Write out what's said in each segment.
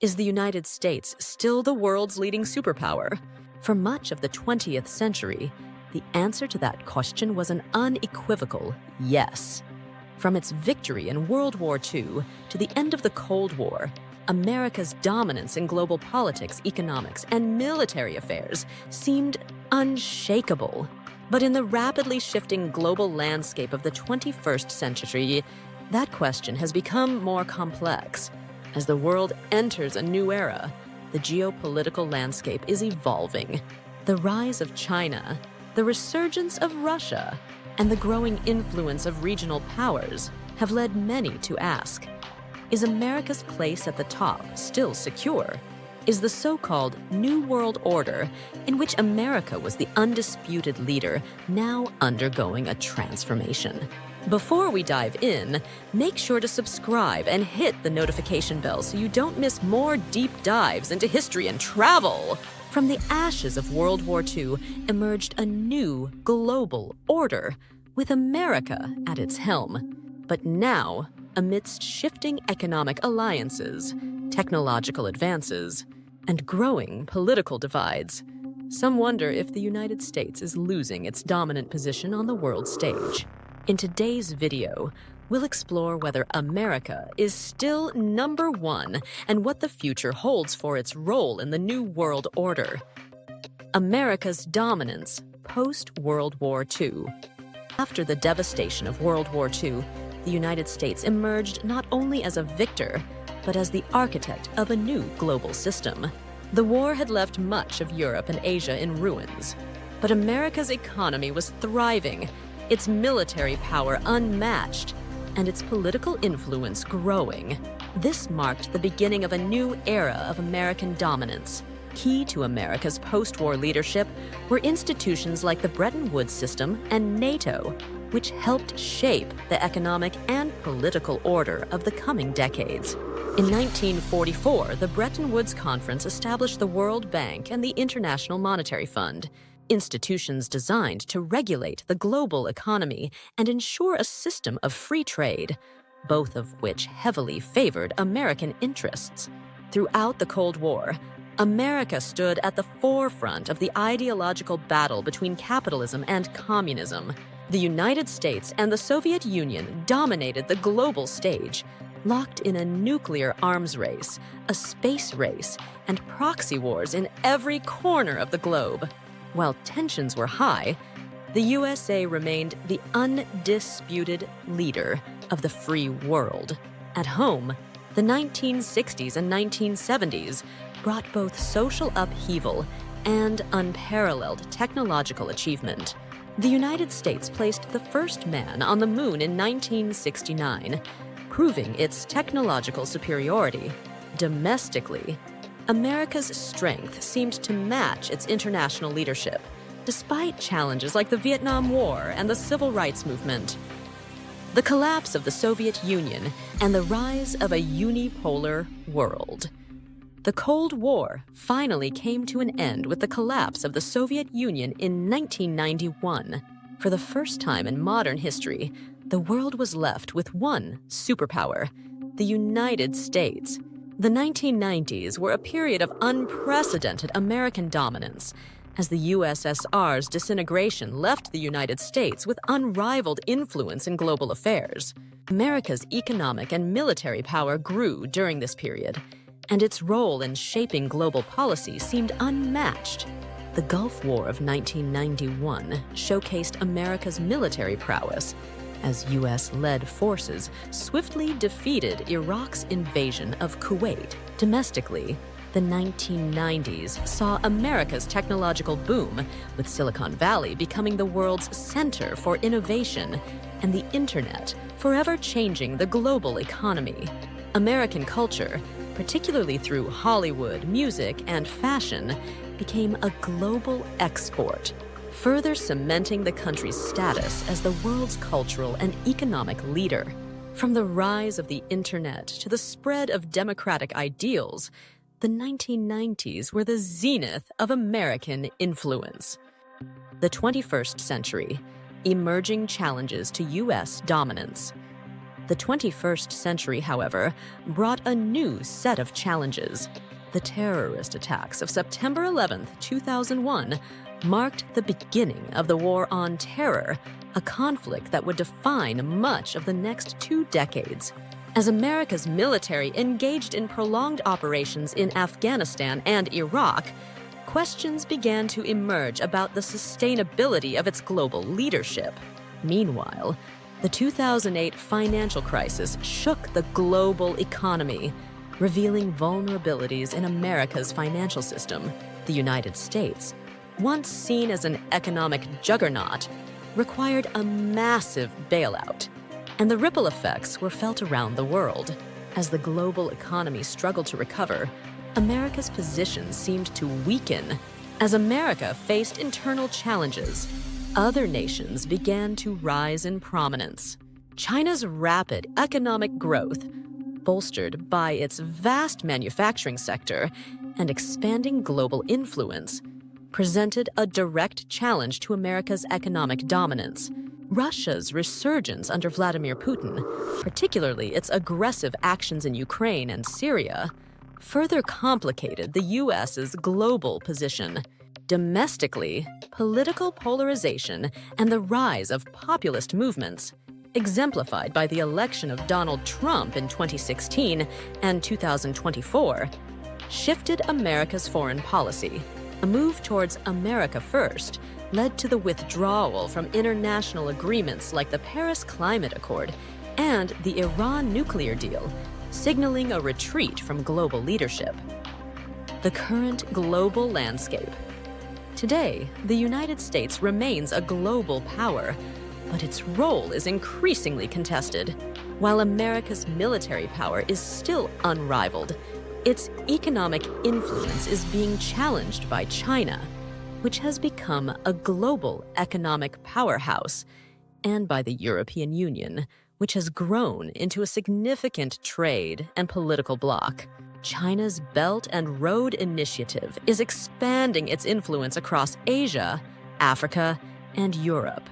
Is the United States still the world's leading superpower? For much of the 20th century, the answer to that question was an unequivocal yes. From its victory in World War II to the end of the Cold War, America's dominance in global politics, economics, and military affairs seemed unshakable. But in the rapidly shifting global landscape of the 21st century, that question has become more complex. As the world enters a new era, the geopolitical landscape is evolving. The rise of China, the resurgence of Russia, and the growing influence of regional powers have led many to ask, is America's place at the top still secure? Is the so-called New World Order, in which America was the undisputed leader, now undergoing a transformation? Before we dive in, make sure to subscribe and hit the notification bell so you don't miss more deep dives into history and travel. From the ashes of World War II emerged a new global order, with America at its helm. But now, amidst shifting economic alliances, technological advances, and growing political divides, some wonder if the United States is losing its dominant position on the world stage. In today's video, we'll explore whether America is still number one and what the future holds for its role in the New World Order. America's dominance post-World War II. After the devastation of World War II, the United States emerged not only as a victor, but as the architect of a new global system. The war had left much of Europe and Asia in ruins, but America's economy was thriving, its military power unmatched, and its political influence growing. This marked the beginning of a new era of American dominance. Key to America's post-war leadership were institutions like the Bretton Woods system and NATO, which helped shape the economic and political order of the coming decades. In 1944, the Bretton Woods Conference established the World Bank and the International Monetary Fund, institutions designed to regulate the global economy and ensure a system of free trade, both of which heavily favored American interests. Throughout the Cold War, America stood at the forefront of the ideological battle between capitalism and communism. The United States and the Soviet Union dominated the global stage, locked in a nuclear arms race, a space race, and proxy wars in every corner of the globe. While tensions were high, the USA remained the undisputed leader of the free world. At home, the 1960s and 1970s brought both social upheaval and unparalleled technological achievement. The United States placed the first man on the moon in 1969, proving its technological superiority. Domestically, America's strength seemed to match its international leadership, despite challenges like the Vietnam War and the Civil Rights Movement. The collapse of the Soviet Union and the rise of a unipolar world. The Cold War finally came to an end with the collapse of the Soviet Union in 1991. For the first time in modern history, the world was left with one superpower, the United States. The 1990s were a period of unprecedented American dominance, as the USSR's disintegration left the United States with unrivaled influence in global affairs. America's economic and military power grew during this period, and its role in shaping global policy seemed unmatched. The Gulf War of 1991 showcased America's military prowess, as U.S.-led forces swiftly defeated Iraq's invasion of Kuwait. Domestically, the 1990s saw America's technological boom, with Silicon Valley becoming the world's center for innovation and the Internet forever changing the global economy. American culture, particularly through Hollywood, music, and fashion, became a global export, further cementing the country's status as the world's cultural and economic leader. From the rise of the Internet to the spread of democratic ideals, the 1990s were the zenith of American influence. The 21st century, emerging challenges to U.S. dominance. The 21st century, however, brought a new set of challenges. The terrorist attacks of September 11, 2001, marked the beginning of the War on Terror, a conflict that would define much of the next 2 decades. As America's military engaged in prolonged operations in Afghanistan and Iraq, questions began to emerge about the sustainability of its global leadership. Meanwhile, the 2008 financial crisis shook the global economy, revealing vulnerabilities in America's financial system. The United States, once seen as an economic juggernaut, required a massive bailout, and the ripple effects were felt around the world. As the global economy struggled to recover, America's position seemed to weaken. As America faced internal challenges, other nations began to rise in prominence. China's rapid economic growth, bolstered by its vast manufacturing sector and expanding global influence, presented a direct challenge to America's economic dominance. Russia's resurgence under Vladimir Putin, particularly its aggressive actions in Ukraine and Syria, further complicated the U.S.'s global position. Domestically, political polarization and the rise of populist movements, exemplified by the election of Donald Trump in 2016 and 2024, shifted America's foreign policy. A move towards America first led to the withdrawal from international agreements like the Paris Climate Accord and the Iran nuclear deal, signaling a retreat from global leadership. The current global landscape. Today, the United States remains a global power, but its role is increasingly contested. While America's military power is still unrivaled, its economic influence is being challenged by China, which has become a global economic powerhouse, and by the European Union, which has grown into a significant trade and political bloc. China's Belt and Road Initiative is expanding its influence across Asia, Africa, and Europe,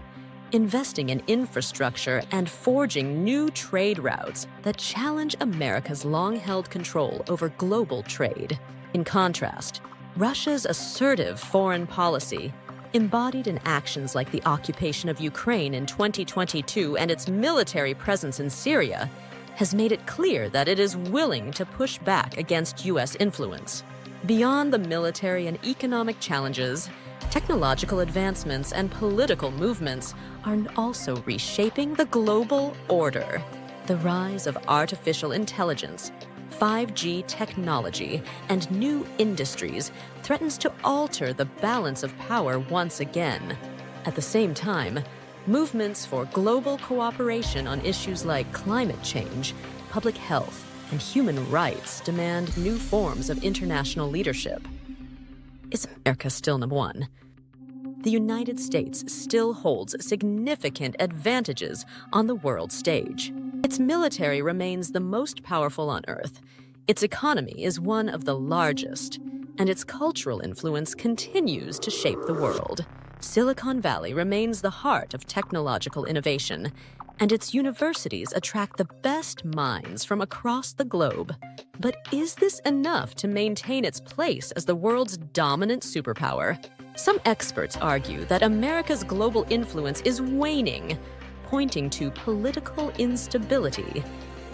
investing in infrastructure and forging new trade routes that challenge America's long-held control over global trade. In contrast, Russia's assertive foreign policy, embodied in actions like the occupation of Ukraine in 2022 and its military presence in Syria, has made it clear that it is willing to push back against U.S. influence. Beyond the military and economic challenges, technological advancements and political movements are also reshaping the global order. The rise of artificial intelligence, 5G technology, and new industries threatens to alter the balance of power once again. At the same time, movements for global cooperation on issues like climate change, public health, and human rights demand new forms of international leadership. Is America still number one? The United States still holds significant advantages on the world stage. Its military remains the most powerful on Earth. Its economy is one of the largest, and its cultural influence continues to shape the world. Silicon Valley remains the heart of technological innovation, and its universities attract the best minds from across the globe. But is this enough to maintain its place as the world's dominant superpower? Some experts argue that America's global influence is waning, pointing to political instability,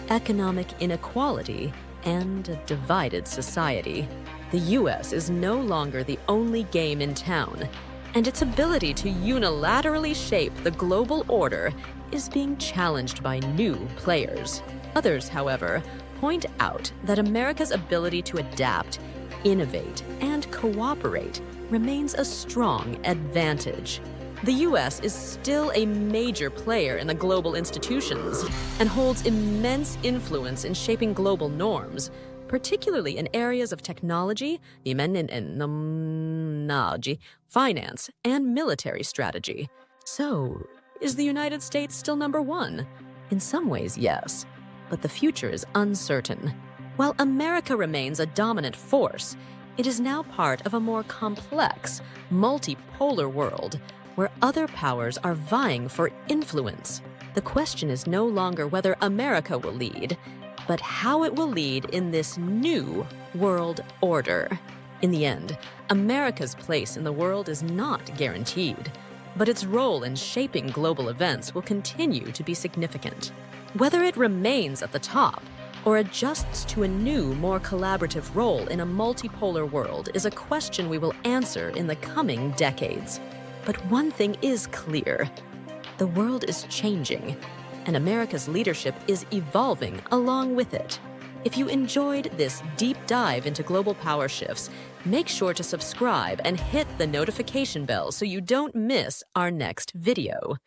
economic inequality, and a divided society. The U.S. is no longer the only game in town, and its ability to unilaterally shape the global order is being challenged by new players. Others, however, point out that America's ability to adapt, innovate, and cooperate remains a strong advantage. The U.S. is still a major player in the global institutions and holds immense influence in shaping global norms, particularly in areas of technology, finance, and military strategy. So, is the United States still number one? In some ways, yes, but the future is uncertain. While America remains a dominant force, it is now part of a more complex, multipolar world where other powers are vying for influence. The question is no longer whether America will lead, but how it will lead in this new world order. In the end, America's place in the world is not guaranteed, but its role in shaping global events will continue to be significant. Whether it remains at the top or adjusts to a new, more collaborative role in a multipolar world is a question we will answer in the coming decades. But one thing is clear: the world is changing, and America's leadership is evolving along with it. If you enjoyed this deep dive into global power shifts, make sure to subscribe and hit the notification bell so you don't miss our next video.